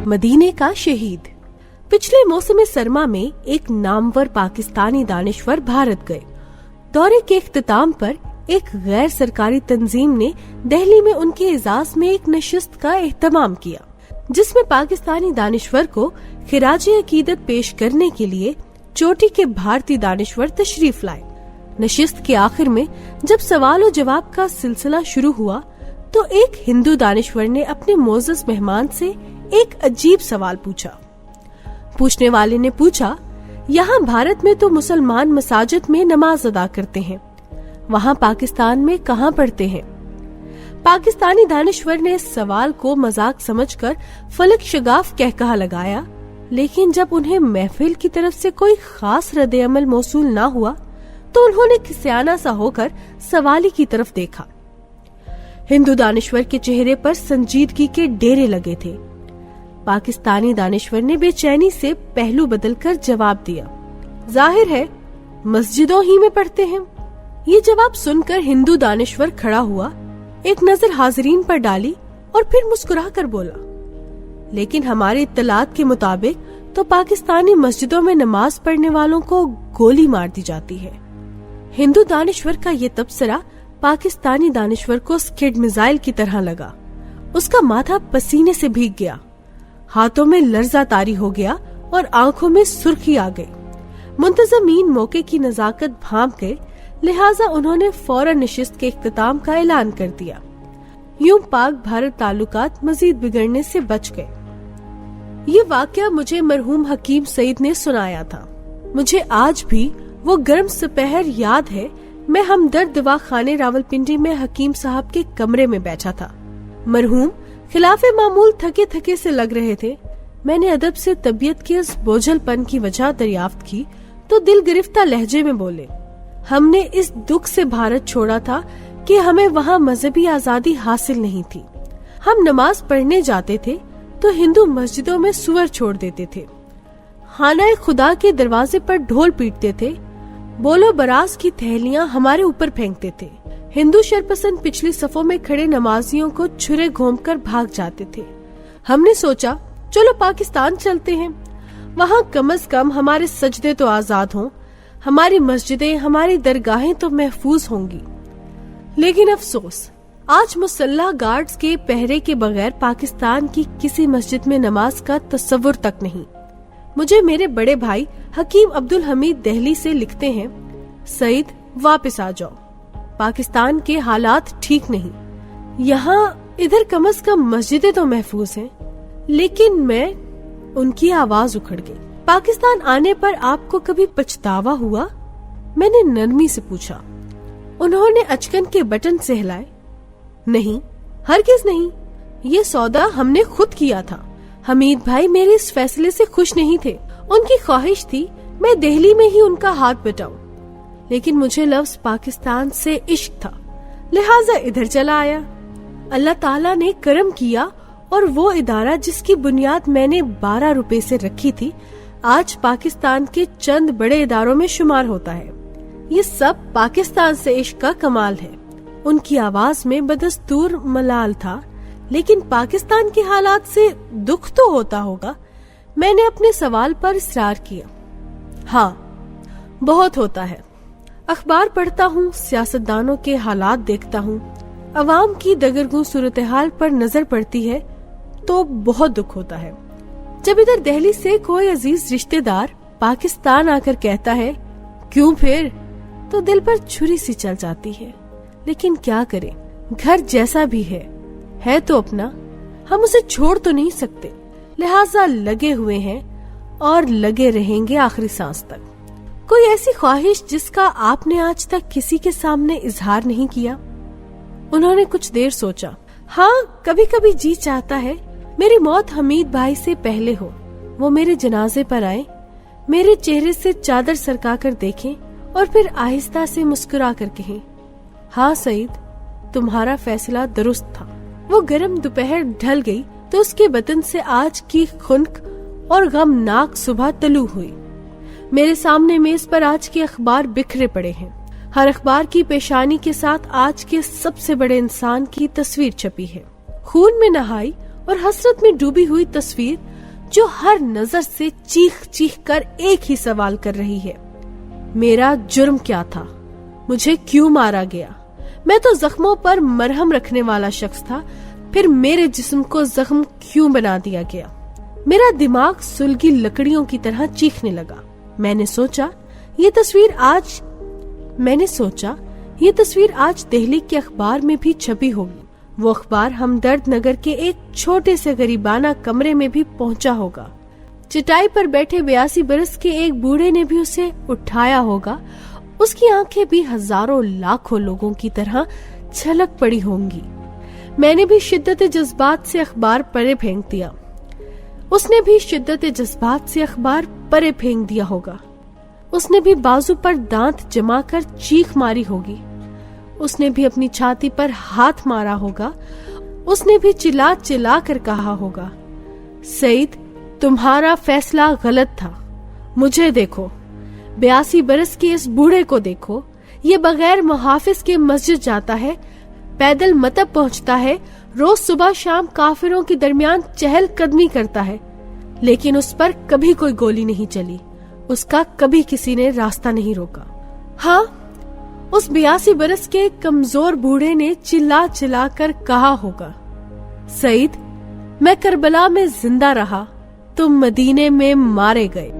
मदीने का शहीद। पिछले मौसम सरमा में एक नामवर पाकिस्तानी दानिशवर भारत गए। दौरे के इख्तिताम पर एक गैर सरकारी तंजीम ने दिल्ली में उनके एजाज में एक नशिस्त का एहतमाम किया, जिसमें पाकिस्तानी दानिशवर को खिराजे अकीदत पेश करने के लिए चोटी के भारतीय दानिशवर तशरीफ लाए। नशिस्त के आखिर में जब सवाल और जवाब का सिलसिला शुरू हुआ तो एक हिंदू दानिशवर ने अपने मोअज़्ज़ज़ मेहमान से एक अजीब सवाल पूछा। पूछने वाले ने पूछा, यहाँ भारत में तो मुसलमान मसाजिद में नमाज अदा करते हैं, वहाँ पाकिस्तान में कहाँ पढ़ते हैं? पाकिस्तानी दानिशवर ने इस सवाल को मजाक समझकर फलक शगाफ कहकहा लगाया, लेकिन जब उन्हें महफिल की तरफ से कोई खास रद्द अमल मौसूल ना हुआ तो उन्होंने खिसियाना सा होकर सवाली की तरफ देखा। हिंदू दानिशवर के चेहरे पर संजीदगी के डेरे लगे थे। पाकिस्तानी दानिशवर ने बेचैनी से पहलू बदलकर जवाब दिया, जाहिर है मस्जिदों ही में पढ़ते हैं। ये जवाब सुनकर हिंदू दानिशवर खड़ा हुआ, एक नजर हाजरीन पर डाली और फिर मुस्कुरा कर बोला, लेकिन हमारी इत्तलात के मुताबिक तो पाकिस्तानी मस्जिदों में नमाज पढ़ने वालों को गोली मार दी जाती है। हिंदू दानिशवर का ये तबसरा पाकिस्तानी दानिशवर को स्किड मिसाइल की तरह लगा। उसका माथा पसीने से भीग गया, हाथों में लर्जा तारी हो गया और आंखों में सुर्खी आ गई। मुंतज़मीन मौके की नजाकत भांप गए, लिहाजा उन्होंने फौरन नशिस्त के इख्तिताम का ऐलान कर दिया। यूं पाक भारत ताल्लुकात मजीद बिगड़ने से बच गए। ये वाकया मुझे मरहूम हकीम सईद ने सुनाया था। मुझे आज भी वो गर्म दोपहर याद है। मैं हमदर्द दवा खाने रावलपिंडी में हकीम साहब के कमरे में बैठा था। मरहूम खिलाफे मामूल थके थके से लग रहे थे। मैंने अदब से तबीयत के इस बोझलपन की वजह दरियाफ्त की तो दिल गिरफ्ता लहजे में बोले, हमने इस दुख से भारत छोड़ा था कि हमें वहाँ मजहबी आजादी हासिल नहीं थी। हम नमाज पढ़ने जाते थे तो हिंदू मस्जिदों में सुअर छोड़ देते थे, खाना खुदा के दरवाजे पर ढोल पीटते थे, बोलो बरास की थैलियां हमारे ऊपर फेंकते थे। हिंदू शरपसंद पिछली सफों में खड़े नमाजियों को छुरे घोंपकर भाग जाते थे। हमने सोचा चलो पाकिस्तान चलते हैं, वहाँ कम से कम हमारे सजदे तो आजाद हों, हमारी मस्जिदें हमारी दरगाहें तो महफूज होंगी। लेकिन अफसोस, आज मुसल्ला गार्ड्स के पहरे के बगैर पाकिस्तान की किसी मस्जिद में नमाज का तस्वुर तक नहीं। मुझे मेरे बड़े भाई हकीम अब्दुल हमीद दिल्ली से लिखते हैं, सईद वापस आ जाओ, पाकिस्तान के हालात ठीक नहीं। यहाँ इधर कम से कम मस्जिदें तो महफूज हैं। लेकिन मैं उनकी आवाज उखड़ गई। पाकिस्तान आने पर आपको कभी पछतावा हुआ? मैंने नरमी से पूछा। उन्होंने अचकन के बटन से हिलाए, नहीं, हरगिज नहीं, ये सौदा हमने खुद किया था। हमीद भाई मेरे इस फैसले से खुश नहीं थे। उनकी ख्वाहिश थी मैं दिल्ली में ही उनका हाथ बटाऊं, लेकिन मुझे लफ्ज पाकिस्तान से इश्क था, लिहाजा इधर चला आया। अल्लाह ताला ने करम किया और वो इदारा जिसकी बुनियाद मैंने 12 रुपए से रखी थी, आज पाकिस्तान के चंद बड़े इदारों में शुमार होता है। ये सब पाकिस्तान से इश्क का कमाल है। उनकी आवाज में बदस्तूर मलाल था, लेकिन पाकिस्तान के हालात से दुख तो होता होगा। मैंने अपने सवाल पर इसरार किया। हाँ, बहुत होता है। अखबार पढ़ता हूँ, सियासतदानों के हालात देखता हूँ, अवाम की दगरगू सूरत हाल पर नजर पड़ती है तो बहुत दुख होता है। जब इधर दिल्ली से कोई अजीज रिश्तेदार पाकिस्तान आकर कहता है क्यों फिर, तो दिल पर छुरी सी चल जाती है। लेकिन क्या करें, घर जैसा भी है तो अपना, हम उसे छोड़ तो नहीं सकते, लिहाजा लगे हुए हैं और लगे रहेंगे आखिरी सांस तक। कोई ऐसी ख्वाहिश जिसका आपने आज तक किसी के सामने इजहार नहीं किया? उन्होंने कुछ देर सोचा। हाँ, कभी कभी जी चाहता है मेरी मौत हमीद भाई से पहले हो, वो मेरे जनाजे पर आए, मेरे चेहरे से चादर सरका कर देखें और फिर आहिस्ता से मुस्कुरा कर कहें, हाँ सईद, तुम्हारा फैसला दुरुस्त था। वो गर्म दोपहर ढल गई तो उसके बदन से आज की खुनक और गमनाक सुबह तलू हुई। मेरे सामने मेज पर आज के अखबार बिखरे पड़े हैं। हर अखबार की पेशानी के साथ आज के सबसे बड़े इंसान की तस्वीर छपी है। खून में नहाई और हसरत में डूबी हुई तस्वीर जो हर नजर से चीख चीख कर एक ही सवाल कर रही है, मेरा जुर्म क्या था, मुझे क्यों मारा गया? मैं तो जख्मों पर मरहम रखने वाला शख्स था, फिर मेरे जिस्म को जख्म क्यों बना दिया गया? मेरा दिमाग सुलगी लकड़ियों की तरह चीखने लगा। मैंने सोचा ये तस्वीर आज दिल्ली के अखबार में भी छपी होगी। वो अखबार हमदर्द नगर के एक छोटे से गरीबाना कमरे में भी पहुंचा होगा। चटाई पर बैठे 82 बरस के एक बूढ़े ने भी उसे उठाया होगा। उसकी आंखें भी हजारों लाखों लोगों की तरह छलक पड़ी होंगी। मैंने भी शिद्दत जज्बात से अखबार परे फेंक दिया। उसने भी शिद्दत जज्बात से अखबार परे फेंक दिया होगा। उसने भी बाजू पर दांत जमाकर चीख मारी होगी। उसने भी अपनी छाती पर हाथ मारा होगा। उसने भी चिल्ला चिल्ला कर कहा होगा, सईद, तुम्हारा फैसला गलत था। मुझे देखो, 82 बरस के इस बूढ़े को देखो। ये बगैर मुहाफिज के मस्जिद जाता है, पैदल मतब पहुंचता है, रोज सुबह शाम काफिरों के दरमियान चहल कदमी करता है, लेकिन उस पर कभी कोई गोली नहीं चली, उसका कभी किसी ने रास्ता नहीं रोका। हाँ, उस 82 बरस के कमजोर बूढ़े ने चिल्ला चिल्ला कर कहा होगा, सईद, मैं करबला में जिंदा रहा, तुम मदीने में मारे गए।